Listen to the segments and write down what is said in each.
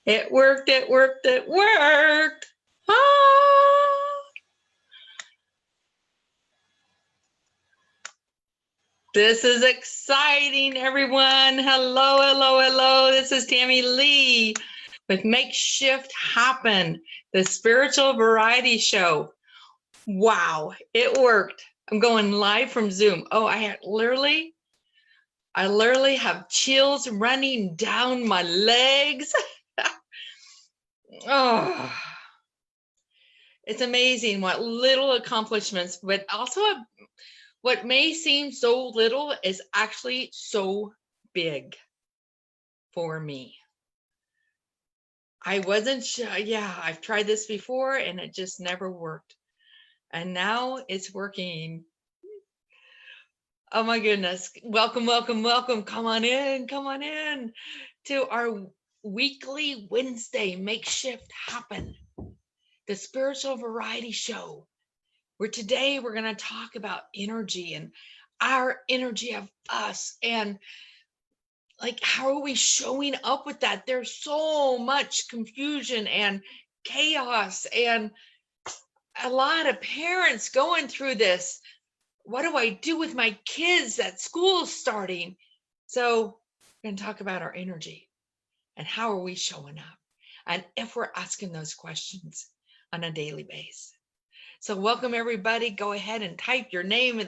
It worked, it worked, it worked. Ah. This is exciting, everyone. Hello, hello, hello. This is Tammy Lee with Make Shift Happen, the spiritual variety show. Wow, it worked. I'm going live from Zoom. Oh, I literally have chills running down my legs. Oh, it's amazing what little accomplishments, but also what may seem so little is actually so big for me. I wasn't sure. Yeah, I've tried this before and it just never worked. And now it's working. Oh my goodness. Welcome, welcome, welcome. Come on in to our weekly Wednesday Make Shift Happen, the spiritual variety show, where today we're going to talk about energy and our energy of us and like how are we showing up with that. There's so much confusion and chaos and a lot of parents going through this. What do I do with my kids that school's starting? So we're going to talk about our energy and how are we showing up and if we're asking those questions on a daily basis. So welcome everybody. Go ahead and type your name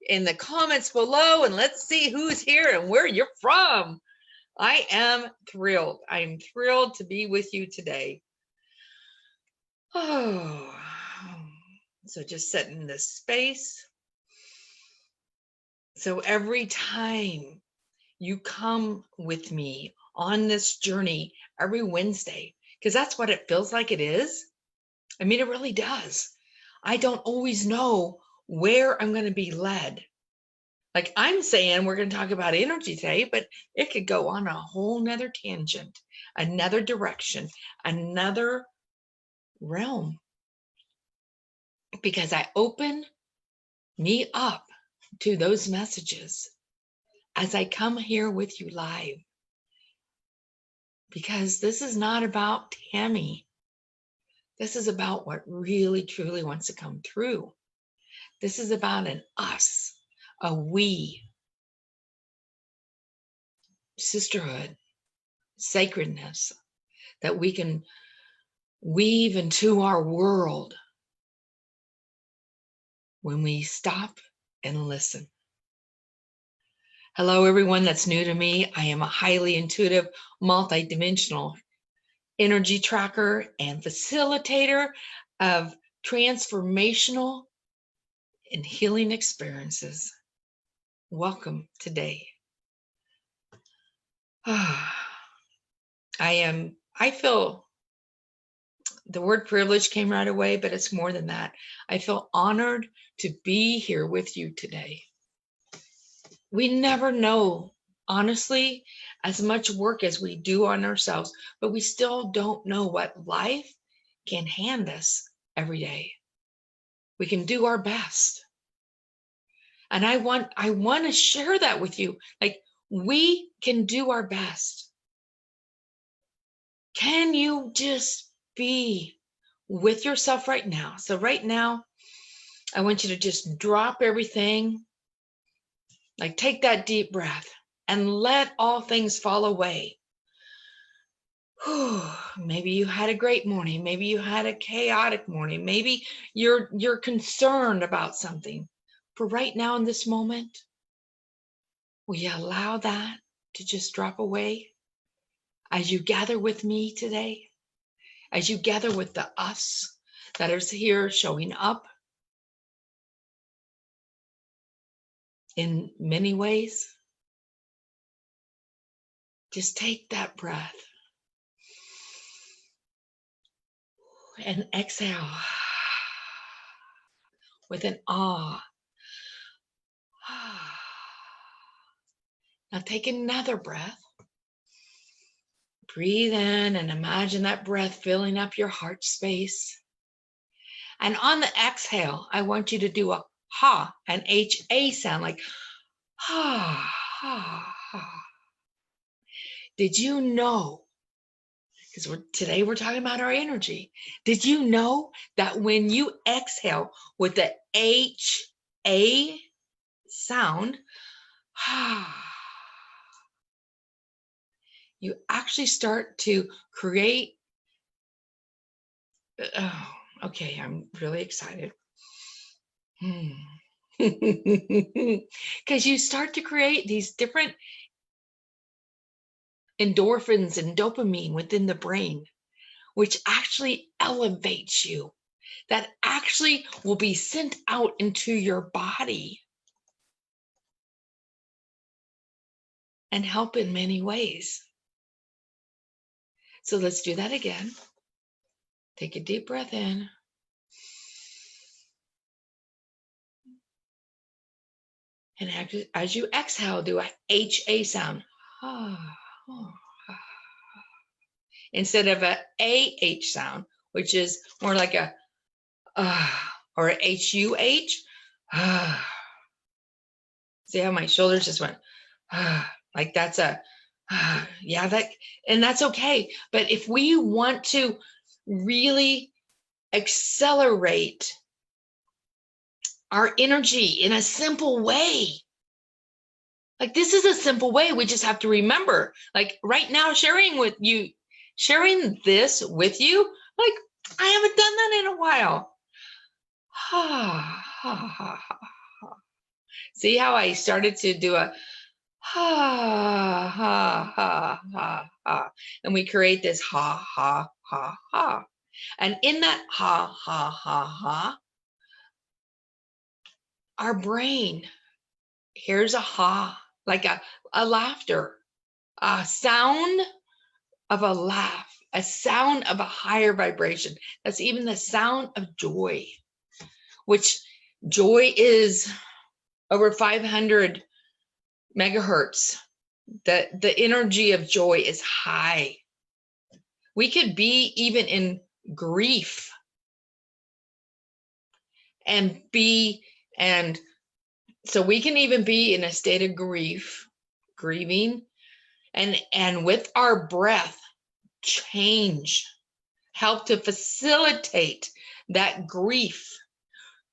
in the comments below and let's see who's here and where you're from. I am thrilled. I'm thrilled to be with you today. Oh, so just setting this space. So every time you come with me on this journey every Wednesday, because that's what it feels like it is. I mean, it really does. I don't always know where I'm going to be led. Like I'm saying, we're going to talk about energy today, but it could go on a whole nother tangent, another direction, another realm. Because I open me up to those messages as I come here with you live. Because this is not about Tammy. This is about what really, truly wants to come through. This is about an us, a we, sisterhood, sacredness that we can weave into our world when we stop and listen. Hello, everyone that's new to me. I am a highly intuitive, multidimensional energy tracker and facilitator of transformational and healing experiences. Welcome today. I feel the word privilege came right away, but it's more than that. I feel honored to be here with you today. We never know, honestly, as much work as we do on ourselves, but we still don't know what life can hand us every day. We can do our best. And I want to share that with you. Like, we can do our best. Can you just be with yourself right now? So right now, I want you to just drop everything. Like, take that deep breath and let all things fall away. Maybe you had a great morning. Maybe you had a chaotic morning. Maybe you're concerned about something. For right now in this moment, will you allow that to just drop away as you gather with me today? As you gather with the us that is here showing up in many ways? Just take that breath and exhale with an ah. Now take another breath. Breathe in and imagine that breath filling up your heart space. And on the exhale, I want you to do a ha, an H-A sound, like ha, ha, ha. Did you know because today we're talking about our energy. Did you know that when you exhale with the HA sound, you actually start to create, oh, okay, I'm really excited. Because you start to create these different endorphins and dopamine within the brain, which actually elevates you, that actually will be sent out into your body and help in many ways. So let's do that again. Take a deep breath in. And as you exhale, do a HA sound. Instead of a AH sound, which is more like a or a HUH. See how my shoulders just went like that's a yeah, that, and that's okay. But if we want to really accelerate our energy in a simple way, like this is a simple way, we just have to remember, like right now, sharing this with you, like I haven't done that in a while. See how I started to do a ha ha ha ha ha, and we create this ha ha ha ha, and in that ha ha ha ha, our brain hears a ha, like a laughter, a sound of a laugh, a sound of a higher vibration. That's even the sound of joy, which joy is over 500 megahertz. The energy of joy is high. We could be even in grief and so we can even be in a state of grieving, and with our breath, help to facilitate that grief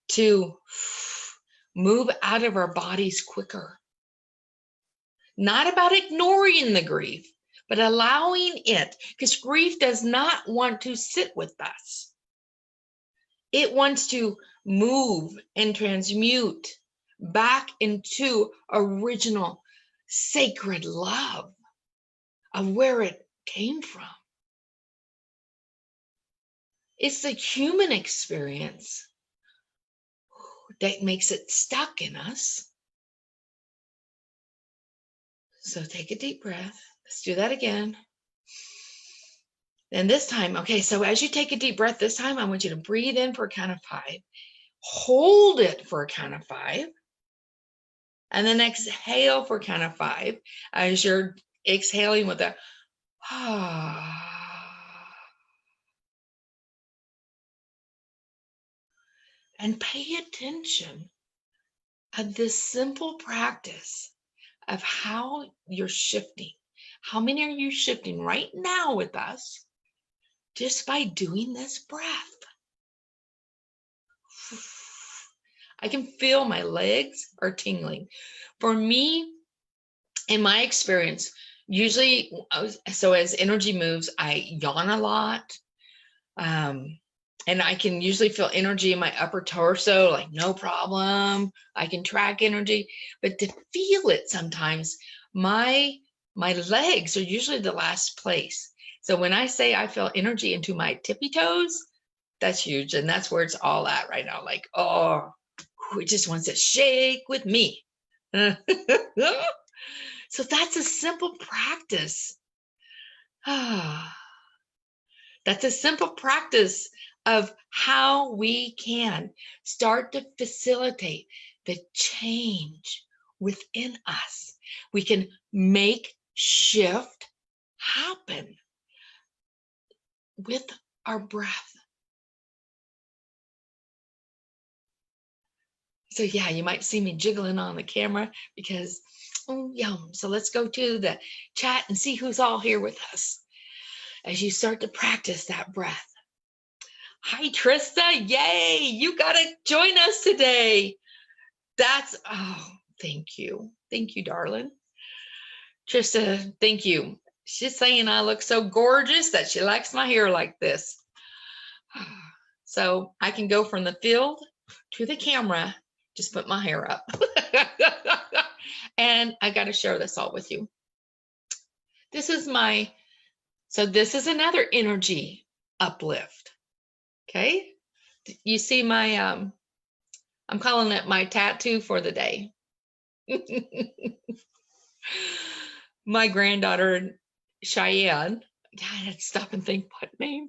to move out of our bodies quicker. Not about ignoring the grief, but allowing it, because grief does not want to sit with us. It wants to move and transmute back into original sacred love of where it came from. It's the human experience that makes it stuck in us. So take a deep breath. Let's do that again. And this time, okay, so as you take a deep breath, this time I want you to breathe in for a count of 5. Hold it for a count of 5. And then exhale for a count of 5 as you're exhaling with a and pay attention of this simple practice of how you're shifting. How many are you shifting right now with us just by doing this breath? I can feel my legs are tingling. For me, in my experience, usually, so as energy moves, I yawn a lot. And I can usually feel energy in my upper torso, like no problem. I can track energy, but to feel it sometimes, my legs are usually the last place. So when I say I feel energy into my tippy toes, that's huge. And that's where it's all at right now. Like, oh, it just wants to shake with me. So that's a simple practice. That's a simple practice of how we can start to facilitate the change within us. We can make shift happen with our breath. So yeah, you might see me jiggling on the camera because, oh, yum. So let's go to the chat and see who's all here with us. as you start to practice that breath. Hi, Trista. Yay. You got to join us today. Thank you. Thank you, darling. Trista, thank you. She's saying I look so gorgeous that she likes my hair like this. So I can go from the field to the camera, just put my hair up. And I got to share this all with you. This is another energy uplift. Okay. You see my, I'm calling it my tattoo for the day. My granddaughter, Cheyenne, I had to stop and think what name.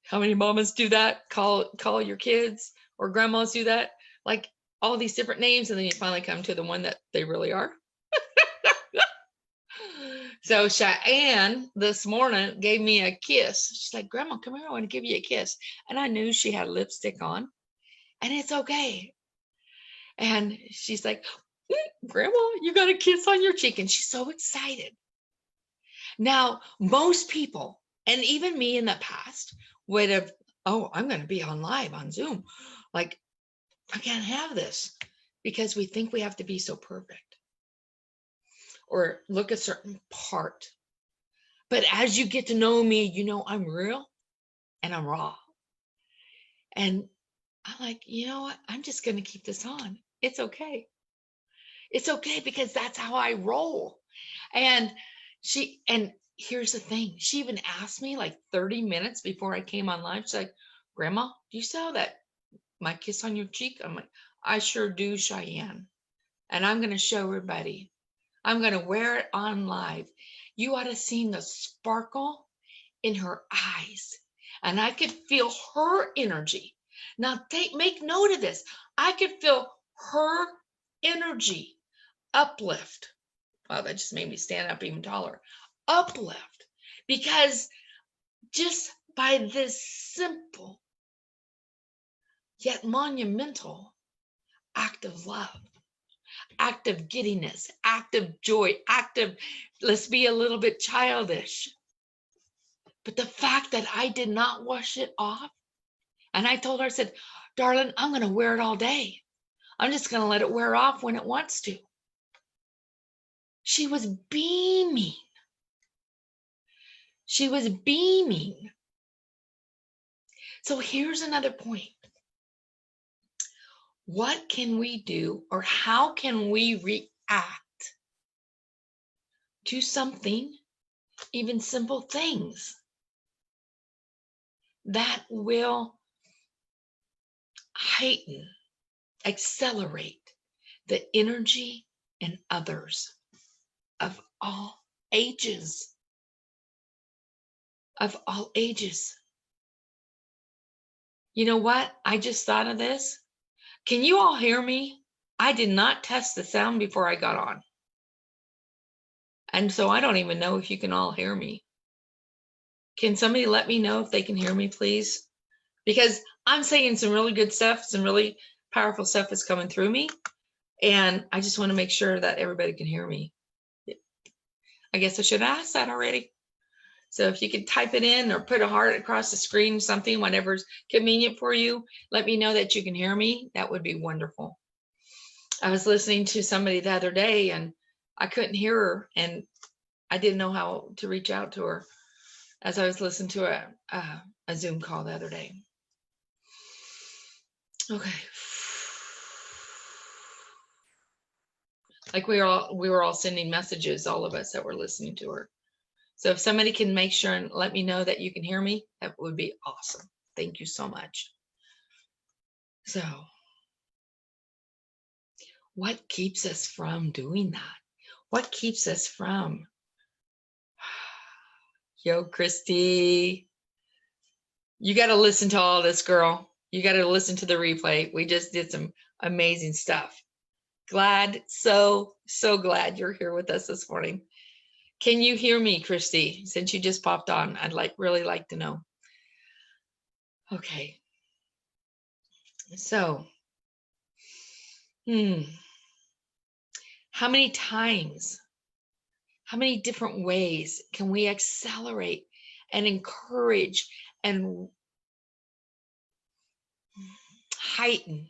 How many mamas do that? Call your kids, or grandmas do that? Like all these different names, and then you finally come to the one that they really are. So Cheyenne this morning gave me a kiss. She's like, Grandma, come here, I want to give you a kiss. And I knew she had lipstick on, and it's okay. And she's like, Grandma, you got a kiss on your cheek. And she's so excited. Now, most people, and even me in the past, would have, oh, I'm going to be on live on Zoom. Like, I can't have this, because we think we have to be so perfect or look a certain part. But as you get to know me, you know I'm real and I'm raw. And I'm like, you know what? I'm just going to keep this on. It's okay. It's okay, because that's how I roll. And here's the thing. She even asked me like 30 minutes before I came online. She's like, Grandma, do you saw that my kiss on your cheek? I'm like, I sure do, Cheyenne. And I'm going to show everybody. I'm going to wear it on live. You ought to see the sparkle in her eyes. And I could feel her energy. Now make note of this. I could feel her energy uplift. Wow, that just made me stand up even taller. Uplift. Because just by this simple yet monumental act of love, act of giddiness, act of joy, act of, let's be a little bit childish. But the fact that I did not wash it off, and I told her, I said, darling, I'm going to wear it all day. I'm just going to let it wear off when it wants to. She was beaming. She was beaming. So here's another point. What can we do, or how can we react to something, even simple things, that will heighten, accelerate the energy in others of all ages? Of all ages. You know what? I just thought of this. Can you all hear me? I did not test the sound before I got on. And so I don't even know if you can all hear me. Can somebody let me know if they can hear me, please? Because I'm saying some really good stuff, some really powerful stuff is coming through me. And I just want to make sure that everybody can hear me. I guess I should have asked that already. So if you could type it in or put a heart across the screen, something, whatever's convenient for you, let me know that you can hear me. That would be wonderful. I was listening to somebody the other day and I couldn't hear her, and I didn't know how to reach out to her as I was listening to a Zoom call the other day. Okay. Like we were all sending messages, all of us that were listening to her. So if somebody can make sure and let me know that you can hear me, that would be awesome. Thank you so much. So what keeps us from doing that? What keeps us from? Yo, Christy, you got to listen to all this, girl. You got to listen to the replay. We just did some amazing stuff. Glad, so glad you're here with us this morning. Can you hear me, Christy? Since you just popped on, I'd really like to know. Okay. So, how many times, how many different ways can we accelerate and encourage and heighten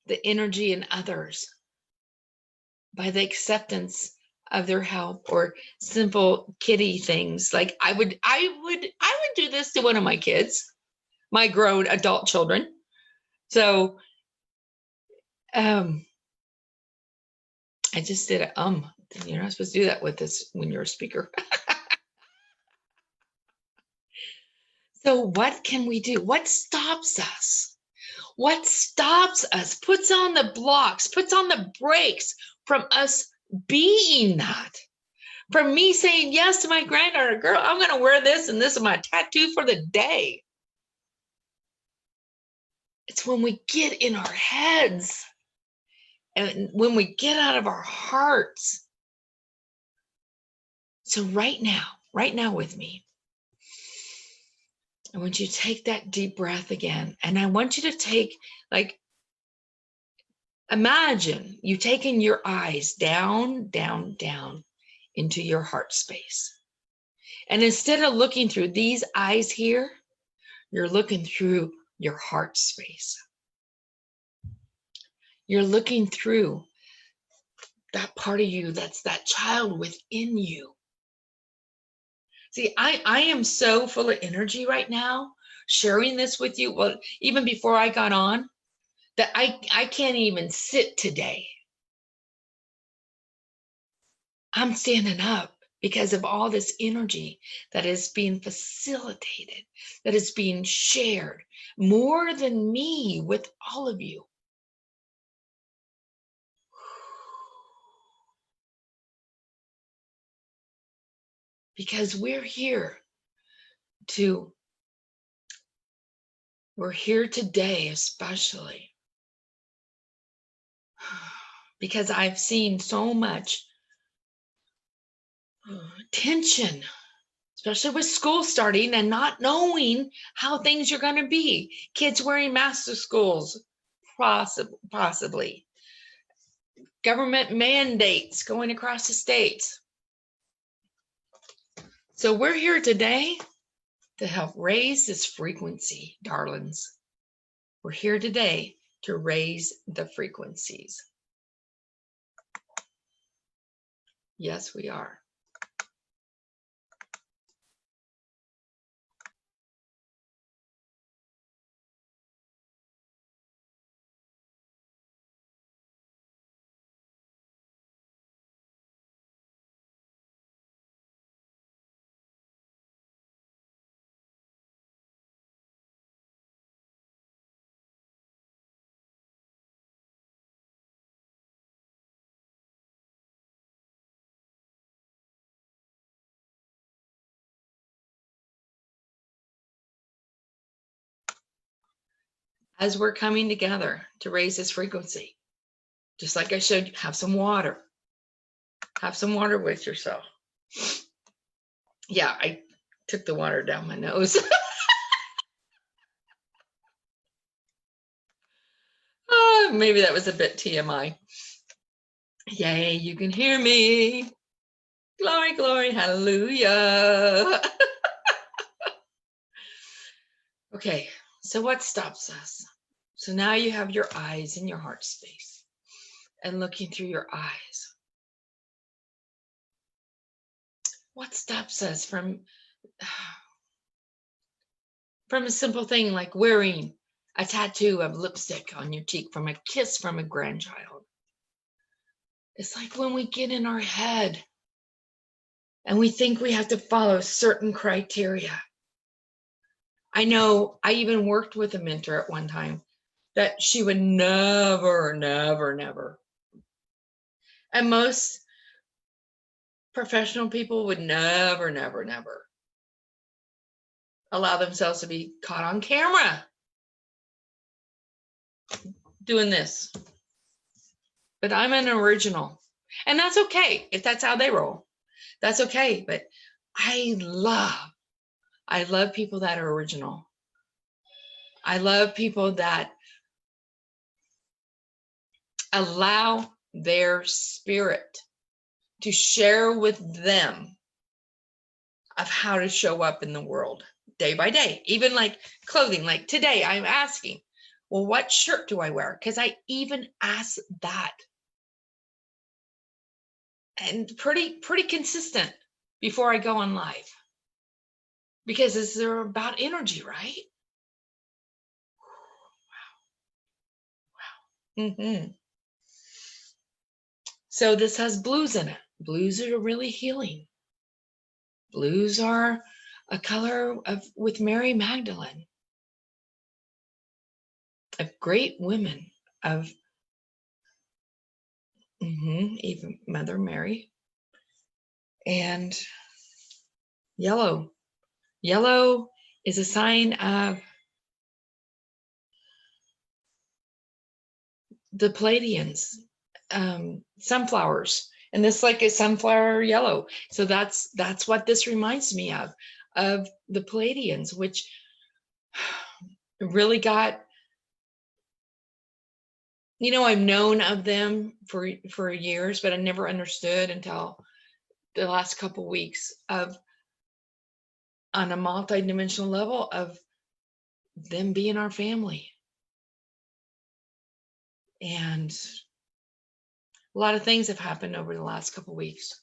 the energy in others by the acceptance of their help, or simple kitty things. Like I would do this to one of my kids, my grown adult children. So I just did a you're not supposed to do that with this when you're a speaker. So what can we do? What stops us? What stops us, puts on the blocks, puts on the brakes from us being that? From me saying yes to my granddaughter, girl, I'm going to wear this and this is my tattoo for the day. It's when we get in our heads and when we get out of our hearts. So right now with me, I want you to take that deep breath again. And I want you to take, like, imagine you taking your eyes down, down, down into your heart space. And instead of looking through these eyes here, you're looking through your heart space. You're looking through that part of you that's that child within you. See, I am so full of energy right now, sharing this with you. Well, even before I got on, that I can't even sit today. I'm standing up because of all this energy that is being facilitated, that is being shared more than me with all of you. Because we're here today, especially because I've seen so much tension, especially with school starting and not knowing how things are going to be. Kids wearing masks to schools, possibly. Government mandates going across the states. So we're here today to help raise this frequency, darlings. We're here today to raise the frequencies. Yes, we are. As we're coming together to raise this frequency, just like I showed you, have some water. Have some water with yourself. Yeah, I took the water down my nose. Oh, maybe that was a bit TMI. Yay, you can hear me. Glory, glory, hallelujah. Okay, so what stops us? So now you have your eyes in your heart space and looking through your eyes. What stops us from a simple thing like wearing a tattoo of lipstick on your cheek from a kiss from a grandchild? It's like when we get in our head and we think we have to follow certain criteria. I know I even worked with a mentor at one time that she would never, never, never. And most professional people would never, never, never allow themselves to be caught on camera doing this. But I'm an original. And that's okay if that's how they roll. That's okay. But I love people that are original. I love people that allow their spirit to share with them. of how to show up in the world day by day, even like clothing. Like today, I'm asking, well, what shirt do I wear? Because I even ask that. And pretty consistent before I go on live. Because it's about energy, right? Wow. Mm-hmm. So this has blues in it. Blues are really healing. Blues are a color with Mary Magdalene, of great women, of even Mother Mary. And yellow. Yellow is a sign of the Pleiadians, sunflowers. And this like a sunflower yellow. So that's what this reminds me of the Pleiadians, which really got, I've known of them for years, but I never understood until the last couple of weeks of, on a multi-dimensional level, of them being our family. And a lot of things have happened over the last couple of weeks.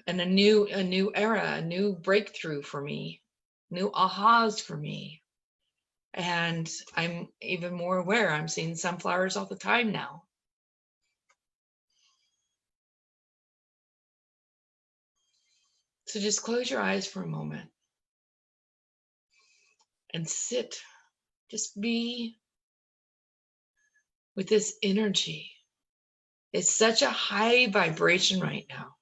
And a new era, a new breakthrough for me, new ahas for me. And I'm even more aware. I'm seeing sunflowers all the time now. So just close your eyes for a moment and sit, just be with this energy. It's such a high vibration right now.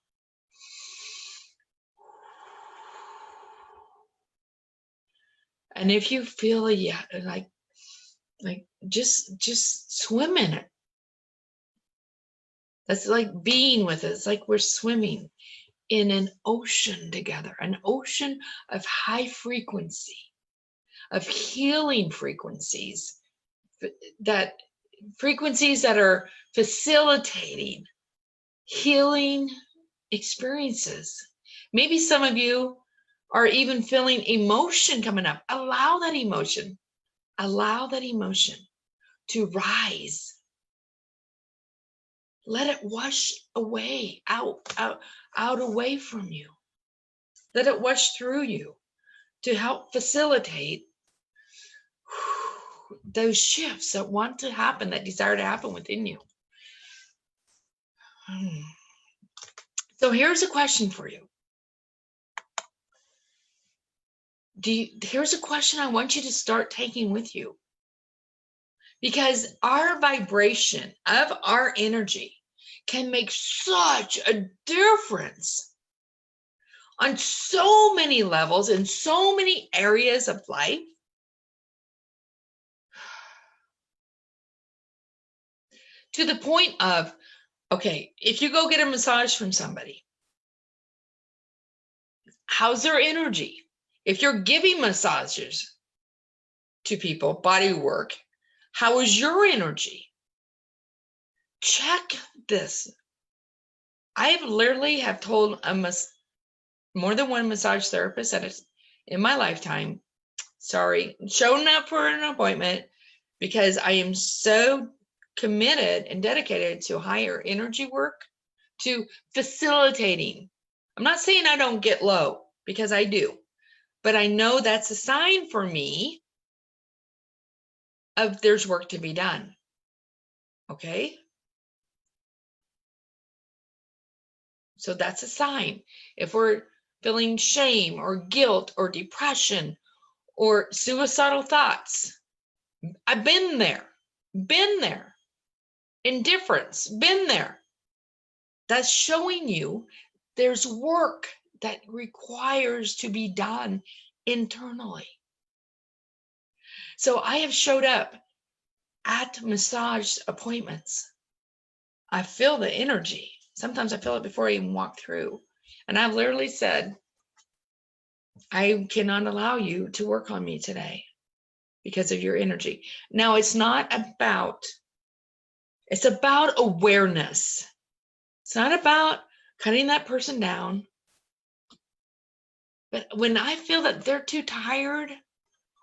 And if you feel like just swim in it. That's like being with it. It's like we're swimming in an ocean together, an ocean of high frequency, of healing frequencies, that are facilitating healing experiences. Maybe some of you are even feeling emotion coming up. Allow that emotion to rise. Let it wash away, out away from you. Let it wash through you to help facilitate those shifts that want to happen, that desire to happen within you. So here's a question for you. Here's a question I want you to start taking with you. Because our vibration of our energy can make such a difference on so many levels in so many areas of life. To the point of, okay, if you go get a massage from somebody, how's their energy? If you're giving massages to people, body work, how is your energy? Check this. I have literally told more than one massage therapist that is in my lifetime, sorry, showing up for an appointment, because I am so committed and dedicated to higher energy work, to facilitating. I'm not saying I don't get low, because I do, but I know that's a sign for me of there's work to be done. Okay? So that's a sign. If we're feeling shame or guilt or depression or suicidal thoughts, I've been there. Indifference, been there. That's showing you there's work that requires to be done internally. So I have showed up at massage appointments. I feel the energy. Sometimes I feel it before I even walk through. And I've literally said, I cannot allow you to work on me today because of your energy. Now, it's about awareness. It's not about cutting that person down. But when I feel that they're too tired,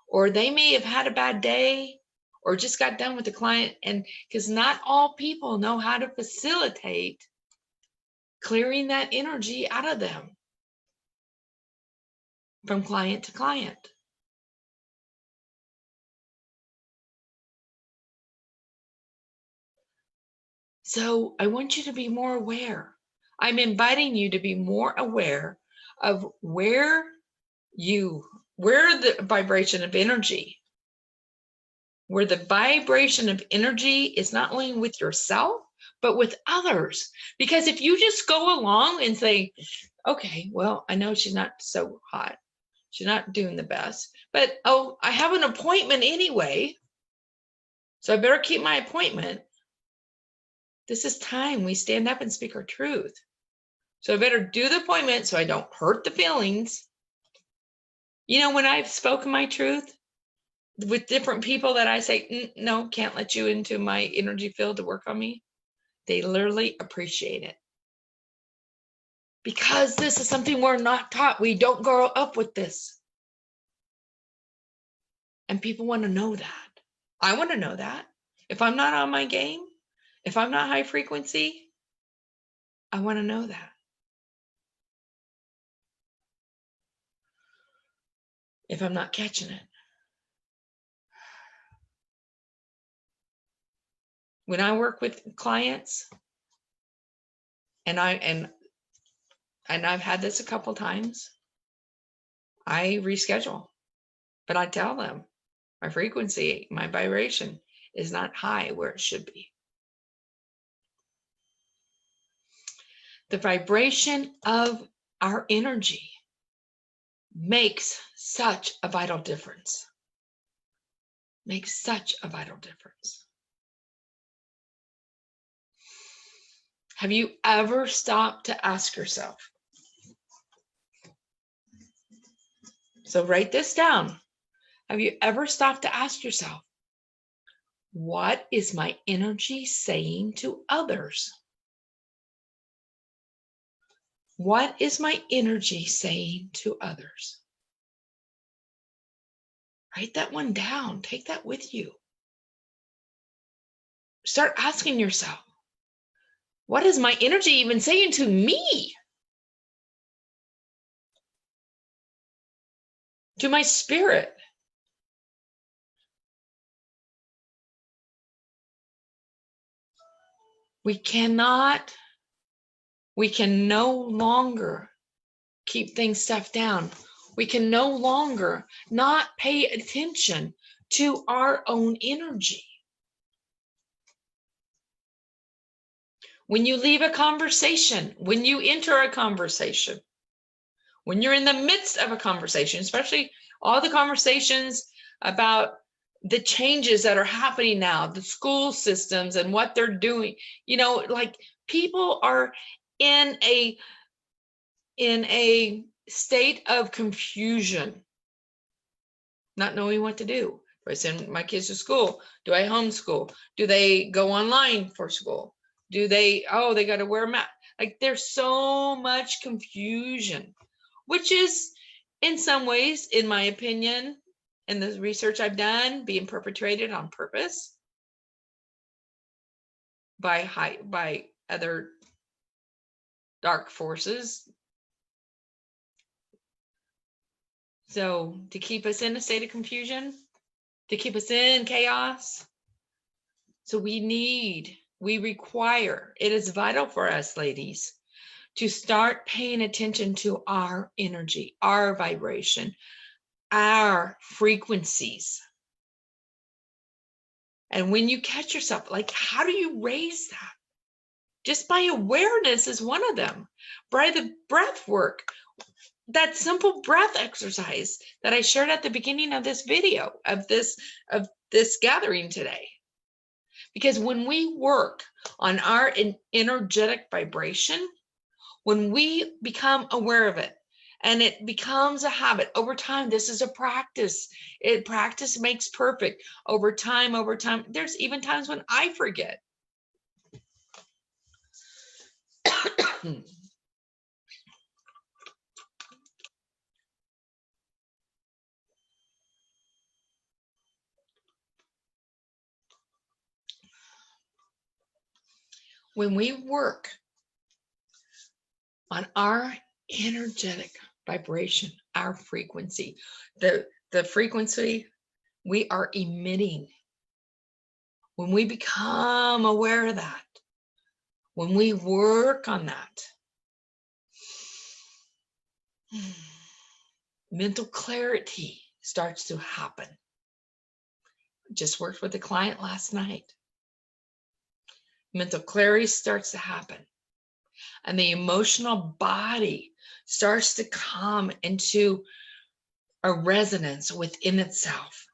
or they may have had a bad day, or just got done with the client, and because not all people know how to facilitate clearing that energy out of them from client to client. So I want you to be more aware. I'm inviting you to be more aware of where the vibration of energy, where the vibration of energy is not only with yourself, but with others. Because if you just go along and say, okay, well, I know she's not so hot, she's not doing the best, but oh, I have an appointment anyway, so I better keep my appointment. This is time we stand up and speak our truth. So I better do the appointment so I don't hurt the feelings. You know, when I've spoken my truth with different people that I say, no, can't let you into my energy field to work on me, they literally appreciate it. Because this is something we're not taught. We don't grow up with this. And people want to know that. I want to know that. If I'm not on my game, if I'm not high frequency, I want to know that. If I'm not catching it. When I work with clients, and I've had this a couple times, I reschedule, but I tell them my frequency, my vibration is not high where it should be. The vibration of our energy makes such a vital difference. Makes such a vital difference. Have you ever stopped to ask yourself? So write this down. Have you ever stopped to ask yourself, what is my energy saying to others? What is my energy saying to others? Write that one down. Take that with you. Start asking yourself, what is my energy even saying to me? To my spirit? We can no longer keep things stuffed down. We can no longer not pay attention to our own energy. When you leave a conversation, when you enter a conversation, when you're in the midst of a conversation, especially all the conversations about the changes that are happening now, the school systems and what they're doing, you know, like people are in a state of confusion, not knowing what to do. Do I send my kids to school? Do I homeschool? Do they go online for school? Do they, they got to wear a mask? Like there's so much confusion, which is in some ways, in my opinion, and the research I've done, being perpetrated on purpose by other dark forces. So to keep us in a state of confusion, to keep us in chaos. So we require, it is vital for us, ladies, to start paying attention to our energy, our vibration, our frequencies. And when you catch yourself, like, how do you raise that? Just by awareness is one of them. By the breath work, that simple breath exercise that I shared at the beginning of this video, of this gathering today. Because when we work on our energetic vibration, when we become aware of it, and it becomes a habit over time, this is a practice. Practice makes perfect. Over time, there's even times when I forget. when we work on our energetic vibration, our frequency, the frequency we are emitting, when we become aware of that, when we work on that, mental clarity starts to happen. Just worked with a client last night. Mental clarity starts to happen. And the emotional body starts to come into a resonance within itself,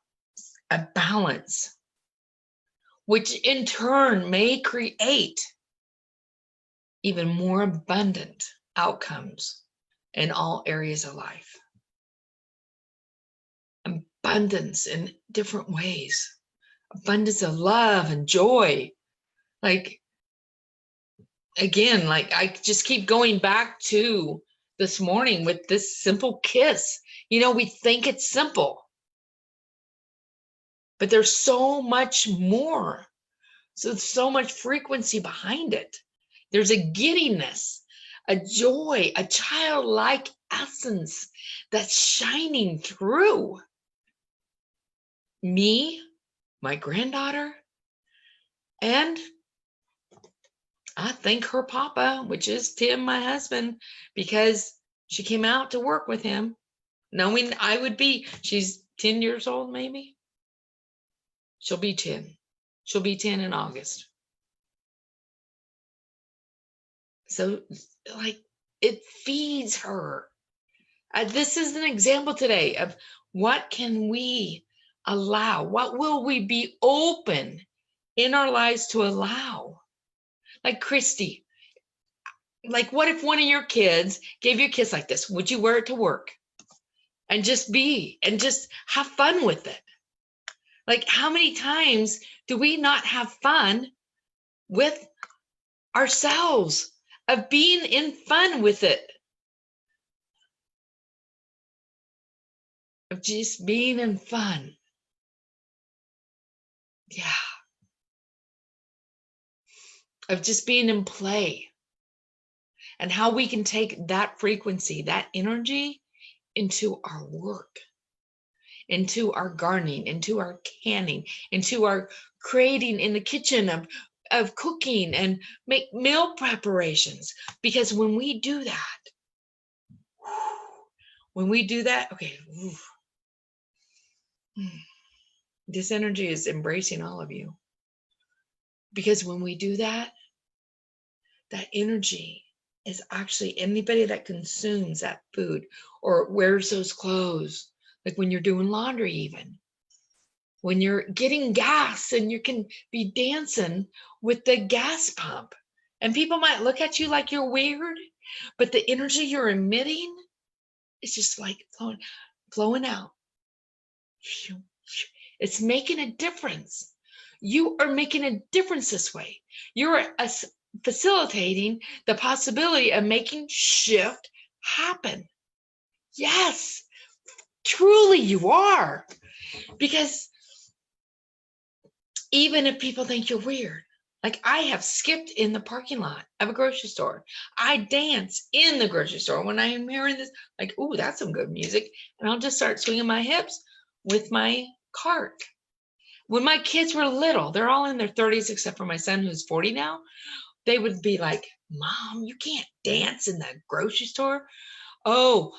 a balance, which in turn may create even more abundant outcomes in all areas of life. Abundance in different ways, abundance of love and joy. Like, again, like I just keep going back to this morning with this simple kiss. You know, we think it's simple, but there's so much more. So much frequency behind it. There's a giddiness, a joy, a childlike essence that's shining through me, my granddaughter, and I thank her papa, which is Tim, my husband, because she came out to work with him, knowing I would be, she's 10 years old, maybe. She'll be 10. She'll be 10 in August. So, like, it feeds her. This is an example today of what can we allow? What will we be open in our lives to allow? Like Christy, like what if one of your kids gave you a kiss like this? Would you wear it to work? And just be, and just have fun with it? Like, how many times do we not have fun with ourselves, of being in fun with it? Of just being in fun. Yeah. Of just being in play. And how we can take that frequency, that energy, into our work, into our gardening, into our canning, into our creating in the kitchen of cooking and make meal preparations. Because when we do that, okay, this energy is embracing all of you. Because when we do that, that energy is actually anybody that consumes that food or wears those clothes, like when you're doing laundry, even when you're getting gas and you can be dancing with the gas pump, and people might look at you like you're weird, but the energy you're emitting is just like flowing out. It's making a difference. You are making a difference this way. You're facilitating the possibility of making shift happen. Yes, truly you are. Because even if people think you're weird, like I have skipped in the parking lot of a grocery store. I dance in the grocery store when I am hearing this, like, ooh, that's some good music. And I'll just start swinging my hips with my cart. When my kids were little, they're all in their 30s, except for my son who's 40 now. They would be like, Mom, you can't dance in the grocery store. Oh,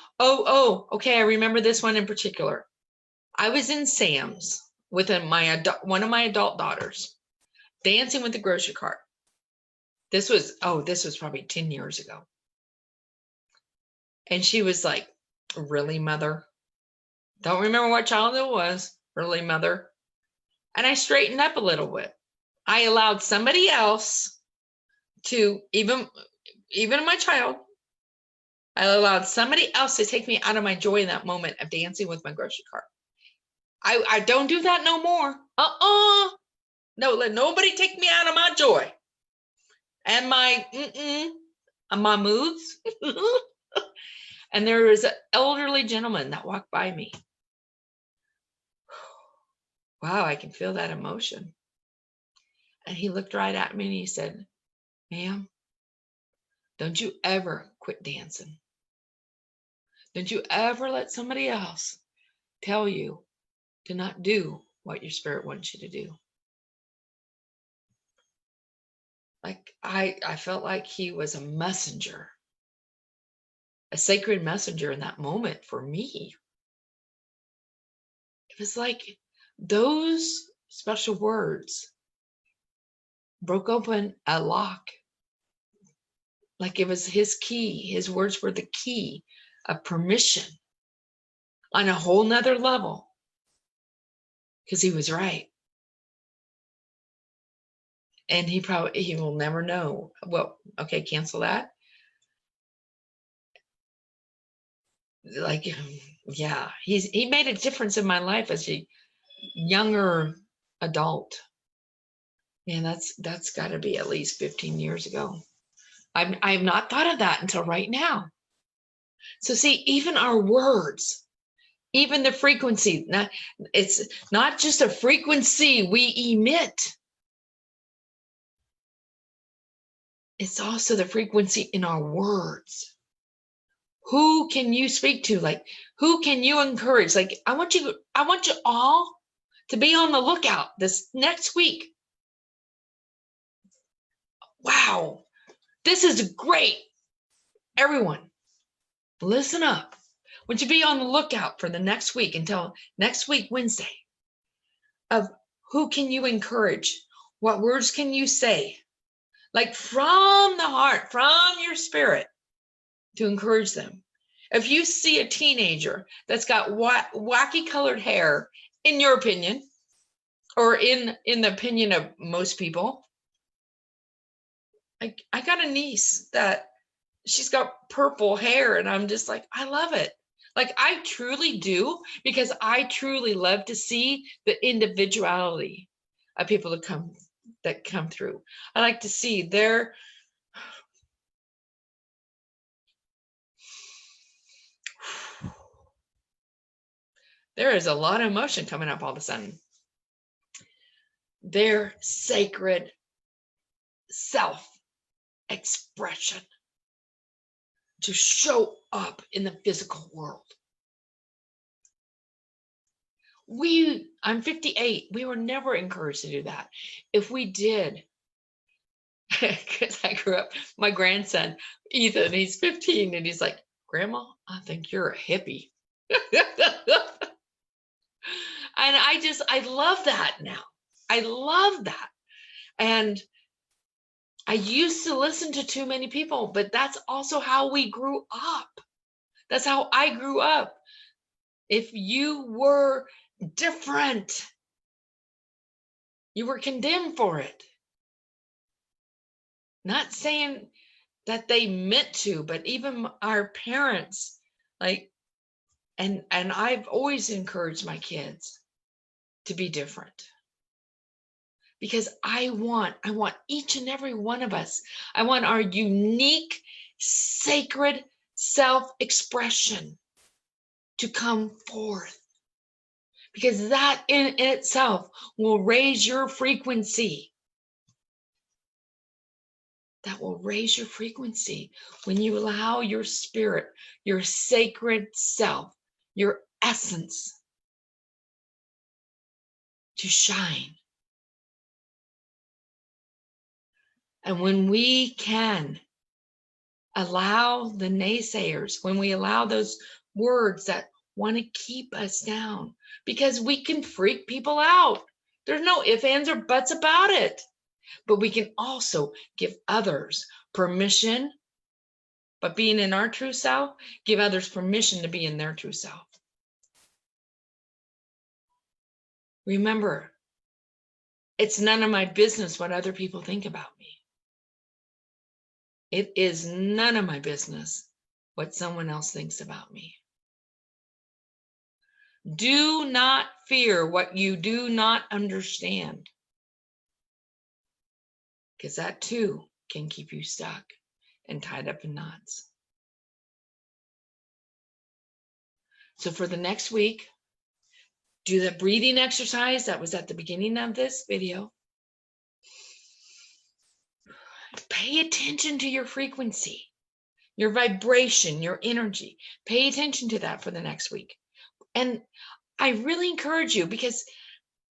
okay. I remember this one in particular. I was in Sam's with one of my adult daughters, dancing with the grocery cart. This was probably 10 years ago. And she was like, really, Mother? Don't remember what child it was. Really, Mother? And I straightened up a little bit. I allowed somebody else to, even my child, I allowed somebody else to take me out of my joy in that moment of dancing with my grocery cart. I don't do that no more. No, let nobody take me out of my joy and my moods. And there was an elderly gentleman that walked by me. Wow, I can feel that emotion. And he looked right at me and he said, ma'am, don't you ever quit dancing. Don't you ever let somebody else tell you to not do what your spirit wants you to do. Like I felt like he was a messenger, a sacred messenger in that moment for me. It was like those special words broke open a lock. Like it was his key. His words were the key of permission on a whole nother level. Because he was right. And he will never know. Well, okay, cancel that. Like, yeah, he made a difference in my life as a younger adult. Man, that's got to be at least 15 years ago. I've not thought of that until right now. So see, even our words, even the frequency, it's not just a frequency we emit. It's also the frequency in our words. Who can you speak to? Like, who can you encourage? Like, I want you all to be on the lookout this next week. Wow, this is great. Everyone, listen up. I want you to be on the lookout for the next week until next week, Wednesday, of who can you encourage? What words can you say? Like from the heart, from your spirit, to encourage them. If you see a teenager that's got wacky colored hair, in your opinion, or in the opinion of most people, I got a niece that she's got purple hair, and I'm just like, I love it. Like I truly do, because I truly love to see the individuality of people that come through. I like to see their there is a lot of emotion coming up all of a sudden. Their sacred self-expression to show up in the physical world. I'm 58. We were never encouraged to do that. If we did, because I grew up, my grandson, Ethan, he's 15, and he's like, Grandma, I think you're a hippie. And I love that now. I love that. And I used to listen to too many people, but that's also how we grew up. That's how I grew up. If you were different, you were condemned for it. Not saying that they meant to, but even our parents, like, and I've always encouraged my kids to be different. Because I want each and every one of us, I want our unique, sacred self-expression to come forth. Because that in itself will raise your frequency. That will raise your frequency when you allow your spirit, your sacred self, your essence to shine. And when we can allow the naysayers, when we allow those words that want to keep us down, because we can freak people out. There's no ifs, ands, or buts about it. But we can also give others permission, but being in our true self, give others permission to be in their true self. Remember, it's none of my business what other people think about me. It is none of my business what someone else thinks about me. Do not fear what you do not understand, because that too can keep you stuck and tied up in knots. So for the next week, do the breathing exercise that was at the beginning of this video. Pay attention to your frequency, your vibration, your energy. Pay attention to that for the next week. And I really encourage you, because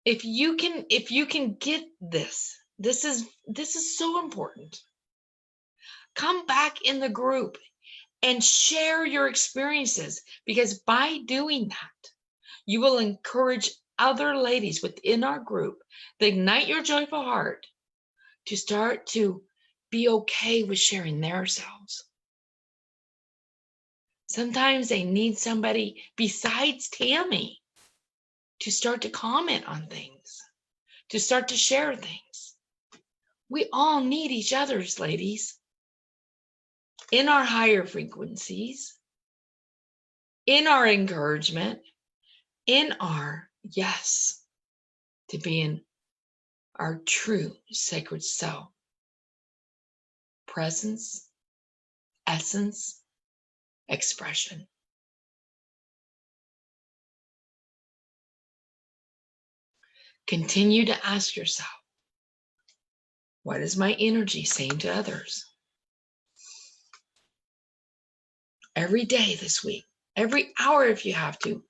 if you can get this is so important. Come back in the group and share your experiences, because by doing that, you will encourage other ladies within our group, the Ignite Your Joyful Heart, to start to be okay with sharing their selves. Sometimes they need somebody besides Tammy to start to comment on things, to start to share things. We all need each other's, ladies, in our higher frequencies, in our encouragement, in our yes to being our true sacred self. Presence, essence, expression. Continue to ask yourself, what is my energy saying to others? Every day this week, every hour if you have to,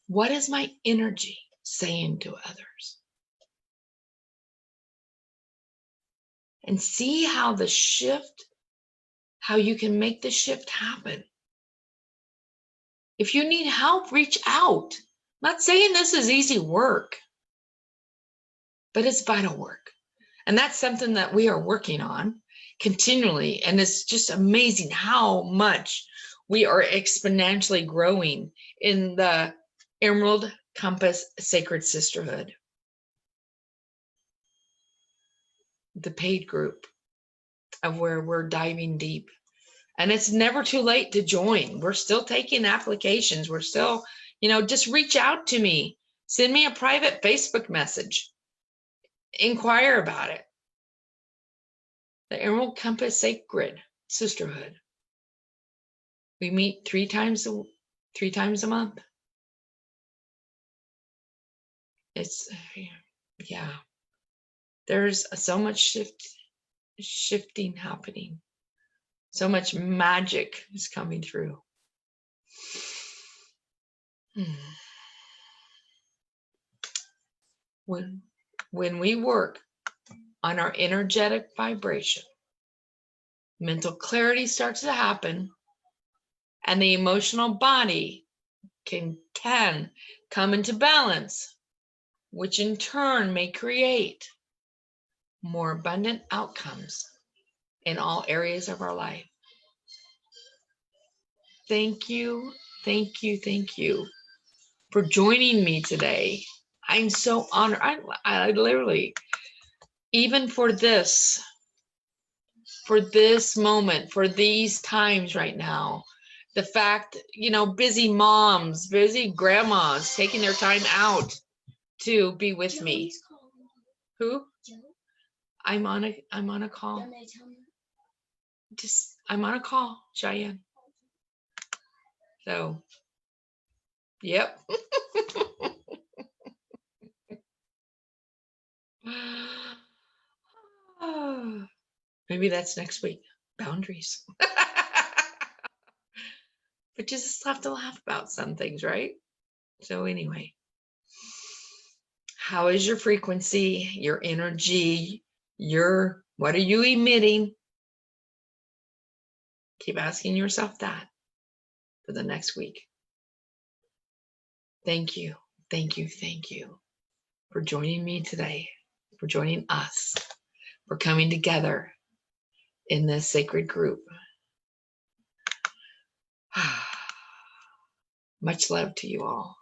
what is my energy saying to others? And see how the shift, how you can make the shift happen. If you need help, reach out. I'm not saying this is easy work, but it's vital work. And that's something that we are working on continually. And it's just amazing how much we are exponentially growing in the Emerald Compass Sacred Sisterhood, the paid group of where we're diving deep. And it's never too late to join. We're still taking applications. We're still, just reach out to me. Send me a private Facebook message. Inquire about it. The Emerald Compass Sacred Sisterhood. We meet three times a month. It's, yeah. There's so much shifting happening. So much magic is coming through. When we work on our energetic vibration, mental clarity starts to happen, and the emotional body can come into balance, which in turn may create more abundant outcomes in all areas of our life. Thank you for joining me today. I'm so honored. I literally, even for this moment, for these times right now, the fact, busy moms, busy grandmas taking their time out to be with me. Who? I'm on a call. I'm on a call, Cheyenne. So, yep. Maybe that's next week. Boundaries. But you just have to laugh about some things, right? So anyway, how is your frequency, your energy, what are you emitting? Keep asking yourself that for the next week. Thank you for joining me today, for joining us, for coming together in this sacred group. Much love to you all.